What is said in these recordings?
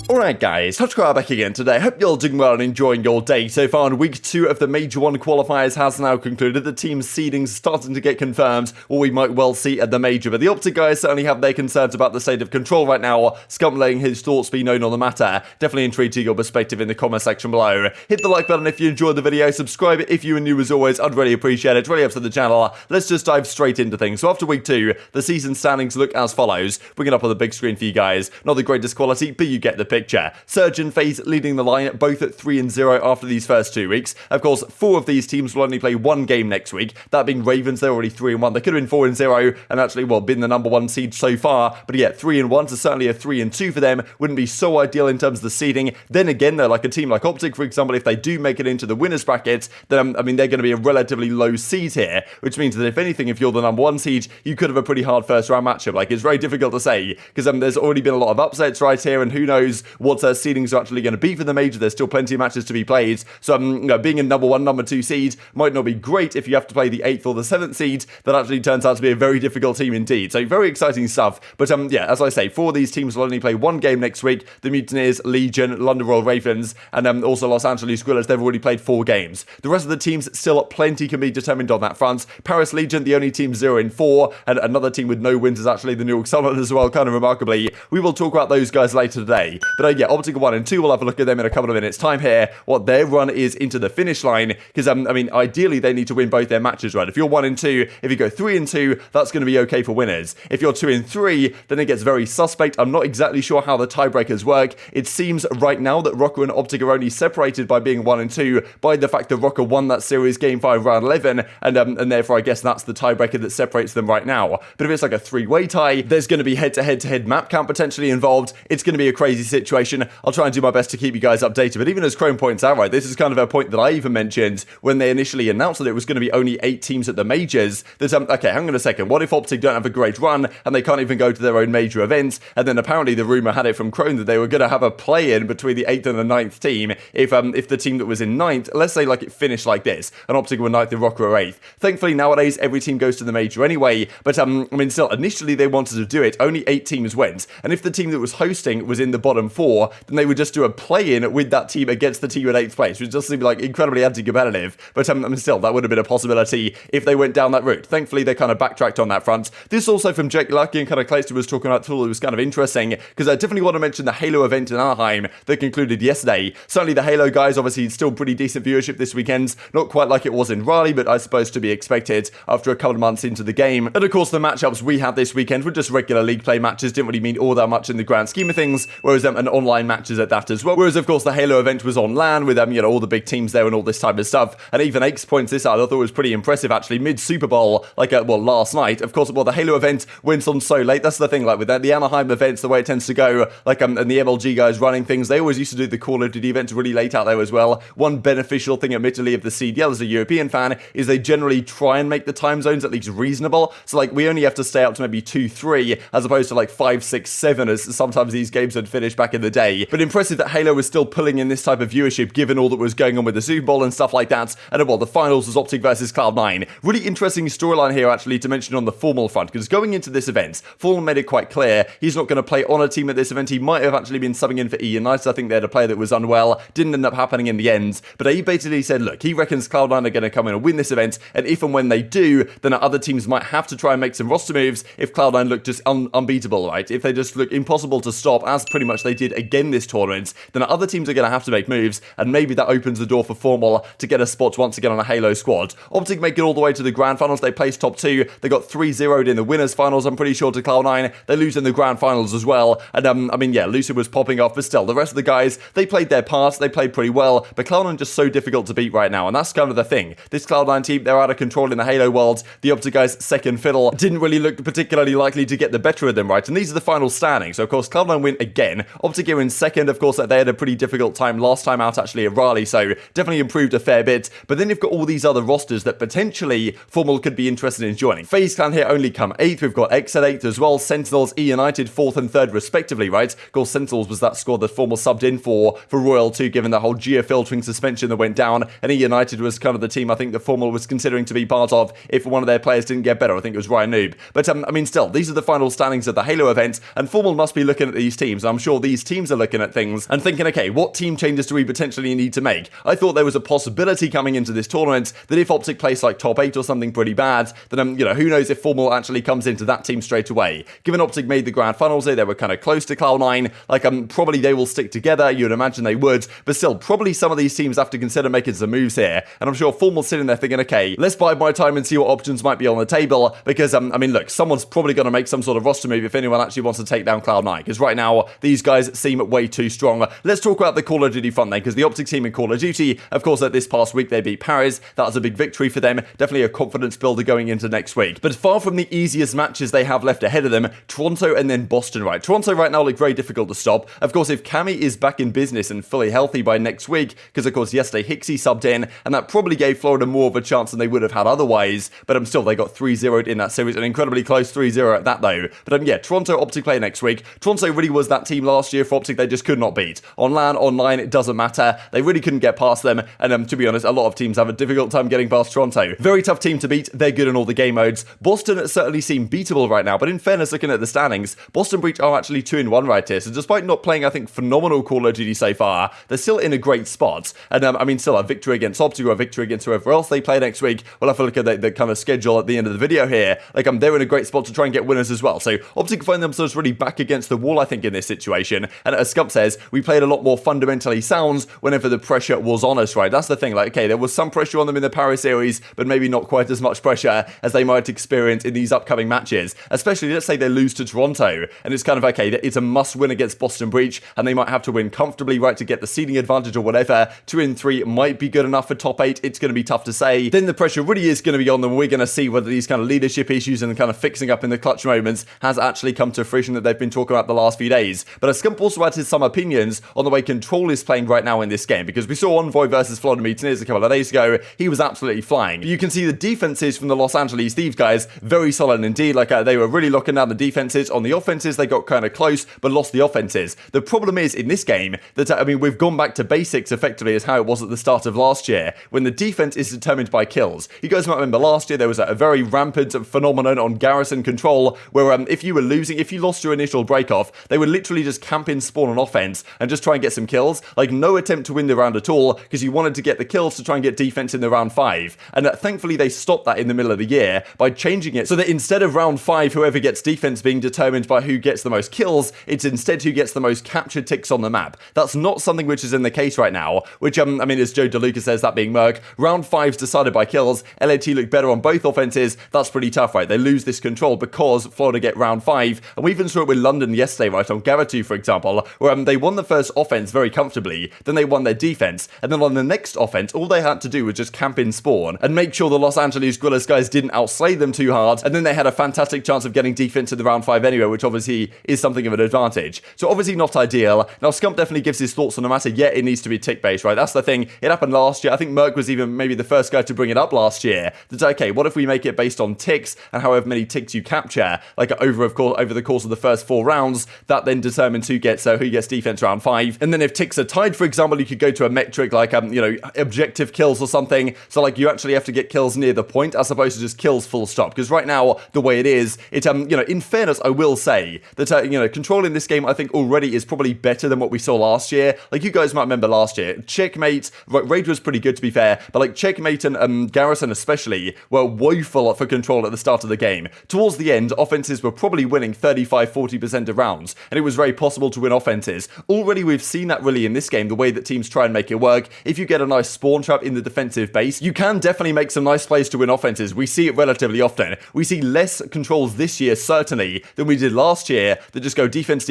Alright guys, TacticalRab back again today. Hope you're all doing well and enjoying your day so far. And week 2 of the Major 1 qualifiers has now concluded. The team's seedings starting to get confirmed, or we might well see at the Major. But the OpTic guys certainly have their concerns about the state of control right now. Scump letting his thoughts be known on the matter. Definitely intrigued to your perspective in the comment section below. Hit the like button if you enjoyed the video. Subscribe if you are new as always. I'd really appreciate it. Really helps the channel. Let's just dive straight into things. So after week 2, the season standings look as follows. Bring it up on the big screen for you guys. Not the greatest quality, but you get the picture. Surge and FaZe leading the line, both at 3-0 after these first 2 weeks. Of course, 4 of these teams will only play 1 game next week. That being Ravens, they're already 3-1. They could have been 4-0 and actually, well, been the number 1 seed so far. But yeah, 3-1, so certainly a 3-2 for them wouldn't be so ideal in terms of the seeding. Then again, though, like a team like OpTic, for example, if they do make it into the winners bracket, then, I mean, they're going to be a relatively low seed here, which means that if anything, if you're the number 1 seed, you could have a pretty hard first round matchup. Like, it's very difficult to say because there's already been a lot of upsets right here, and who knows what seedings are actually going to be for the Major. There's still plenty of matches to be played, so you know, being a number 1, number 2 seed might not be great if you have to play the 8th or the 7th seed. That actually turns out to be a very difficult team indeed, so very exciting stuff. But yeah, as I say, 4 of these teams will only play 1 game next week. The Mutineers, Legion, London Royal Ravens, and also Los Angeles Guerrillas, they've already played 4 games. The rest of the teams, still plenty can be determined on that front. Paris Legion, the only team 0-4, and another team with no wins is actually the New York Sun as well, kind of remarkably. We will talk about those guys later today. But yeah, OpTic 1 and 2, we'll have a look at them in a couple of minutes time here, what their run is into the finish line, because I mean, ideally they need to win both their matches, right? If you're 1-2, if you go 3-2, that's going to be okay for winners. If you're 2-3, then it gets very suspect. I'm not exactly sure how the tiebreakers work. It seems right now that Rokkr and OpTic are only separated by being 1-2 by the fact that Rokkr won that series game 5 round 11, and therefore I guess that's the tiebreaker that separates them right now. But if it's like a 3-way tie, there's going to be head-to-head map count potentially involved. It's going to be a crazy situation. I'll try and do my best to keep you guys updated, but even as Chrome points out, right, this is kind of a point that I even mentioned when they initially announced that it was going to be only 8 teams at the majors, that, okay, hang on a second, what if OpTic don't have a great run, and they can't even go to their own major events, and then apparently the rumour had it from Chrome that they were going to have a play-in between the 8th and the 9th team, if the team that was in 9th, let's say like it finished like this, and OpTic were 9th and Rokkr were 8th. Thankfully, nowadays, every team goes to the major anyway, but I mean, still, initially they wanted to do it, only 8 teams went, and if the team that was hosting was in the bottom 4, then they would just do a play-in with that team against the team at 8th place, which just seemed like incredibly anti-competitive, but I mean, still, that would have been a possibility if they went down that route. Thankfully, they kind of backtracked on that front. This also from Jake Lucky and kind of Clayster was talking about, thought it was kind of interesting, because I definitely want to mention the Halo event in Anaheim that concluded yesterday. Certainly the Halo guys, obviously still pretty decent viewership this weekend, not quite like it was in Raleigh, but I suppose to be expected after a couple of months into the game. And of course, the matchups we had this weekend were just regular league play matches, didn't really mean all that much in the grand scheme of things, whereas an online matches at that as well. Whereas of course the Halo event was on LAN with you know, all the big teams there and all this type of stuff. And even Aches points this out, I thought it was pretty impressive actually, mid Super Bowl, like well, last night. Of course, well, the Halo event went on so late. That's the thing, like with that, the Anaheim events, the way it tends to go, like and the MLG guys running things, they always used to do the Call of Duty events really late out there as well. One beneficial thing, admittedly, of the CDL as a European fan is they generally try and make the time zones at least reasonable. So like we only have to stay up to maybe 2, 3, as opposed to like 5, 6, 7, as sometimes these games had finished back in the day. But impressive that Halo was still pulling in this type of viewership given all that was going on with the Super Bowl and stuff like that. And well, the finals was OpTic versus Cloud9. Really interesting storyline here actually to mention on the FormaL front, because going into this event, FormaL made it quite clear he's not going to play on a team at this event. He might have actually been subbing in for E United. I think they had a player that was unwell. Didn't end up happening in the end. But he basically said, look, he reckons Cloud9 are going to come in and win this event, and if and when they do, then other teams might have to try and make some roster moves if Cloud9 look just unbeatable, right? If they just look impossible to stop, as pretty much they did again this tournament, then other teams are going to have to make moves, and maybe that opens the door for FormaL to get a spot once again on a Halo squad. OpTic make it all the way to the grand finals. They placed top 2. They got 3-0'd in the winners finals, I'm pretty sure, to Cloud9. They lose in the grand finals as well. And I mean, yeah, Lucid was popping off, but still, the rest of the guys, they played their parts. They played pretty well, but Cloud9 just so difficult to beat right now, and that's kind of the thing. This Cloud9 team, they're out of control in the Halo world. The OpTic guys' second fiddle didn't really look particularly likely to get the better of them, right? And these are the final standings. So, of course, Cloud9 win again. OpTic are in second. Of course, they had a pretty difficult time last time out, actually, at Raleigh, so definitely improved a fair bit. But then you've got all these other rosters that potentially FormaL could be interested in joining. FaZe Clan here only come 8th. We've got X at 8th as well. Sentinels, E United 4th and 3rd, respectively, right? Of course, Sentinels was that squad that FormaL subbed in for Royal 2, given the whole geo-filtering suspension that went down. And E United was kind of the team I think that FormaL was considering to be part of if one of their players didn't get better. I think it was Ryan Noob. But, I mean, still, these are the final standings of the Halo event, and FormaL must be looking at these teams. I'm sure these teams are looking at things and thinking, okay, what team changes do we potentially need to make? I thought there was a possibility coming into this tournament that if OpTic place like top 8 or something pretty bad, then who knows if FormaL actually comes into that team straight away. Given OpTic made the grand finals here, they were kind of close to Cloud9, probably they will stick together, you'd imagine they would, but still, probably some of these teams have to consider making some moves here, and I'm sure FormaL's sitting there thinking, okay, let's bide my time and see what options might be on the table, because, look, someone's probably going to make some sort of roster move if anyone actually wants to take down Cloud9, because right now, these guys seem way too strong. Let's talk about the Call of Duty front then, because the OpTic team in Call of Duty, of course, this past week they beat Paris. That was a big victory for them, definitely a confidence builder going into next week. But far from the easiest matches they have left ahead of them, Toronto and then Boston, right? Toronto right now look very difficult to stop. Of course, if Cammy is back in business and fully healthy by next week, because of course yesterday Hixie subbed in, and that probably gave Florida more of a chance than they would have had otherwise, but still they got 3-0'd in that series, an incredibly close 3-0 at that though. But yeah, Toronto OpTic play next week. Toronto really was that team last year for OpTic they just could not beat. On LAN, online, it doesn't matter. They really couldn't get past them, and to be honest, a lot of teams have a difficult time getting past Toronto. Very tough team to beat, they're good in all the game modes. Boston certainly seem beatable right now, but in fairness, looking at the standings, Boston Breach are actually 2-1 right here, so despite not playing, I think, phenomenal Call of Duty so far, they're still in a great spot, and still a victory against OpTic or a victory against whoever else they play next week. We'll have to look at the kind of schedule at the end of the video here. They're in a great spot to try and get winners as well, so OpTic find themselves really back against the wall, I think, in this situation, and as Scump says, we played a lot more fundamentally sound whenever the pressure was on us, right? That's the thing, okay, there was some pressure on them in the Paris series, but maybe not quite as much pressure as they might experience in these upcoming matches, especially, let's say they lose to Toronto, and it's kind of, okay, it's a must-win against Boston Breach, and they might have to win comfortably, right, to get the seeding advantage or whatever. 2-3 might be good enough for top 8, it's going to be tough to say. Then the pressure really is going to be on them. We're going to see whether these kind of leadership issues and kind of fixing up in the clutch moments has actually come to fruition that they've been talking about the last few days. But Scump also had some opinions on the way Control is playing right now in this game, because we saw Envoy versus Florida Mutineers a couple of days ago, he was absolutely flying. But you can see the defenses from the Los Angeles Thieves guys, very solid indeed, they were really locking down the defenses. On the offenses, they got kind of close, but lost the offenses. The problem is, in this game, that, we've gone back to basics effectively as how it was at the start of last year, when the defense is determined by kills. You guys might remember last year, there was a very rampant phenomenon on Garrison Control, where if you were losing, if you lost your initial break-off, they would literally just camp in spawn on offense and just try and get some kills. No attempt to win the round at all, because you wanted to get the kills to try and get defense in the round 5. And thankfully, they stopped that in the middle of the year by changing it so that instead of round 5, whoever gets defense being determined by who gets the most kills, it's instead who gets the most captured ticks on the map. That's not something which is in the case right now, which, as Joe DeLuca says, that being Merc, round 5's decided by kills. LAT look better on both offenses. That's pretty tough, right? They lose this control because Florida get round 5, and we even saw it with London yesterday, right, on Garatu, for example, where they won the first offense very comfortably, then they won their defense, and then on the next offense, all they had to do was just camp in spawn and make sure the Los Angeles Guerrillas guys didn't outslay them too hard, and then they had a fantastic chance of getting defense in the round 5 anyway, which obviously is something of an advantage. So obviously not ideal. Now Scump definitely gives his thoughts on the matter, yeah, it needs to be tick-based, right? That's the thing. It happened last year. I think Merc was even maybe the first guy to bring it up last year. That's okay, what if we make it based on ticks, and however many ticks you capture, over the course of the first 4 rounds, that then determines who gets defense round 5. And then if ticks are tied, for example, you could go to a metric like objective kills or something, so you actually have to get kills near the point as opposed to just kills full stop, because right now the way it is, in fairness, I will say that Control in this game I think already is probably better than what we saw last year. You guys might remember last year, Checkmate, Raid was pretty good to be fair, but Checkmate and Garrison especially were woeful for Control at the start of the game. Towards the end, offenses were probably winning 35-40% of rounds, and it was very possible to win offenses. Already we've seen that really in this game, the way that teams try and make it work. If you get a nice spawn trap in the defensive base, you can definitely make some nice plays to win offenses. We see it relatively often. We see less controls this year, certainly, than we did last year, that just go defense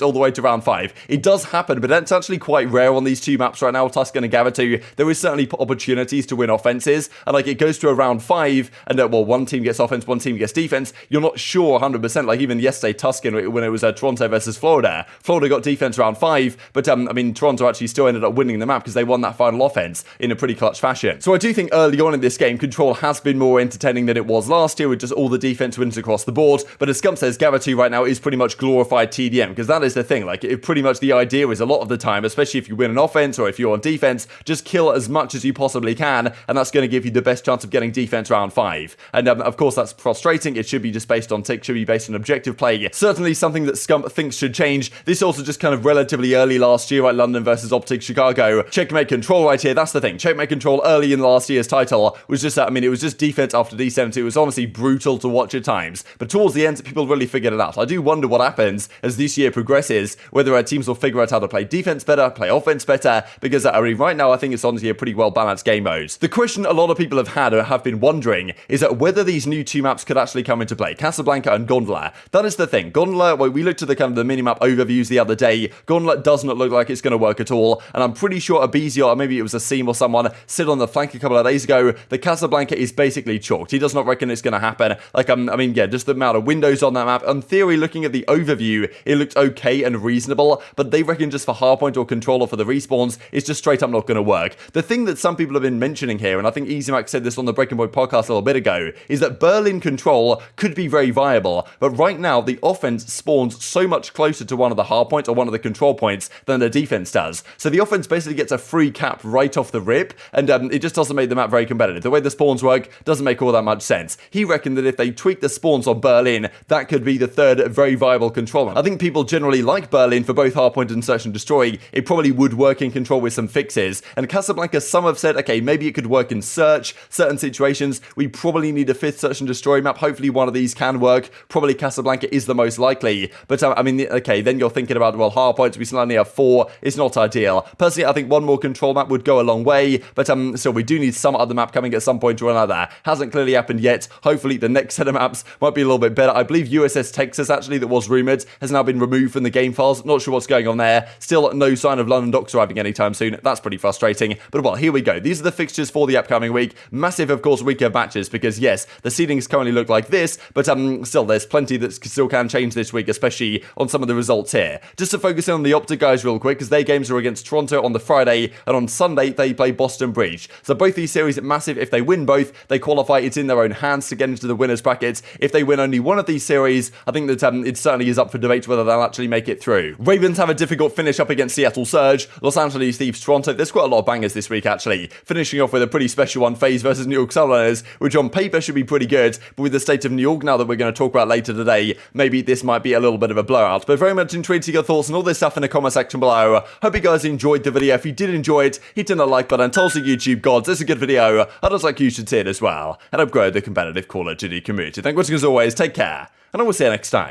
all the way to round 5. It does happen, but that's actually quite rare on these two maps right now, Tuscan and Gavatu. There is certainly opportunities to win offenses, and it goes to a round 5, and one team gets offense, one team gets defense. You're not sure 100%, even yesterday, Tuscan, when it was Toronto versus Florida. Florida got defense round 5, but Toronto actually still ended up winning the map because they won that final offense in a pretty clutch fashion. So I do think early on in this game, Control has been more entertaining than it was last year with just all the defense wins across the board. But as Scump says, Gavatu right now is pretty much glorified TDM, because that is the thing. Pretty much the idea is a lot of the time, especially if you win an offense or if you're on defense, just kill as much as you possibly can, and that's going to give you the best chance of getting defense round 5. And of course, that's frustrating. It should be just based on tick, should be based on objective play. Certainly something that Scump thinks should change. This also just kind of relatively early last year, right? London versus OpTic Chicago. Checkmate control right here. That's the thing. Checkmate control early in last year's title was just, I mean, it was just defense after defense. It was honestly brutal to watch at times. But towards the end, people really figured it out. I do wonder what happens as this year progresses, whether our teams will figure out how to play defense better, play offense better, because I mean, right now, I think it's honestly a pretty well-balanced game mode. The question a lot of people have had or have been wondering is that whether these new two maps could actually come into play, Casablanca and Gondola. That is the thing. Gondola, well, we looked at the kind of the minimap overviews the other day. Gondola does not look like it's going to work at all, and I'm pretty sure aBeZy, or maybe it was Asim or someone, said on the flank a couple of days ago, the Casablanca is basically chalked. He does not reckon it's going to happen. Like, I mean, yeah, just the amount of windows on that map. In theory, looking at the overview, it looked okay and reasonable, but they reckon just for hardpoint or controller for the respawns, it's just straight up not going to work. The thing that some people have been mentioning here, and I think easymac said this on the Breaking Point podcast a little bit ago, is that Berlin control could be very viable, but right now the offense spawns so much closer to one of the hardpoints or one of the control points than the defense does. So the offense basically gets a free cap right off the rip, and it just doesn't make the map very competitive. The way the spawns work doesn't make all that much sense. He reckoned that if they tweak the spawns on Berlin, that could be the third very viable control map. I think people generally like Berlin for both hardpoint and search and destroy. It probably would work in control with some fixes, and Casablanca, some have said, okay, maybe it could work in search, certain situations. We probably need a fifth search and destroy map. Hopefully one of these can work. Probably Casablanca is the most likely, but I mean, okay, then you're thinking about, well, hardpoints, we still only have 4. It's not ideal. Personally, I think one more control map would go a long way, but so we do need some other map coming at some point or another. Hasn't clearly happened yet. Hopefully the next set of maps might be a little bit better. I believe USS Texas, actually, that was rumored, has now been removed from the game files. Not sure what's going on there. Still no sign of London docks arriving anytime soon. That's pretty frustrating, but well, here we go. These are the fixtures for the upcoming week. Massive, of course, week of matches, because yes, the seedings currently look like this, but still there's plenty that still can change this week, especially on some of the results here. Just to focus in on the OpTic guys real quick, because their games are against Toronto on the Friday, and on Sunday they play Boston Breach. So both these series are massive. If they win both, they qualify. It's in their own hands to get into the winners brackets. If they win only one of these series, I think that it certainly is up for debate whether they'll actually make it through. Ravens have a difficult finish up against Seattle Surge. Los Angeles Thieves Toronto. There's quite a lot of bangers this week, actually. Finishing off with a pretty special one, FaZe versus New York Subliners, which on paper should be pretty good, but with the state of New York now that we're going to talk about later today, maybe this might be a little bit of a blowout. But very much intrigued to your thoughts and all this stuff in the comment section below. Hope you guys enjoyed the video. If you did enjoy it, hit in the like button. Tell us the YouTube gods, this is a good video. I'd just like you should see it as well. And upgrade the competitive Call of Duty community. Thank you for watching as always. Take care. And I will see you next time.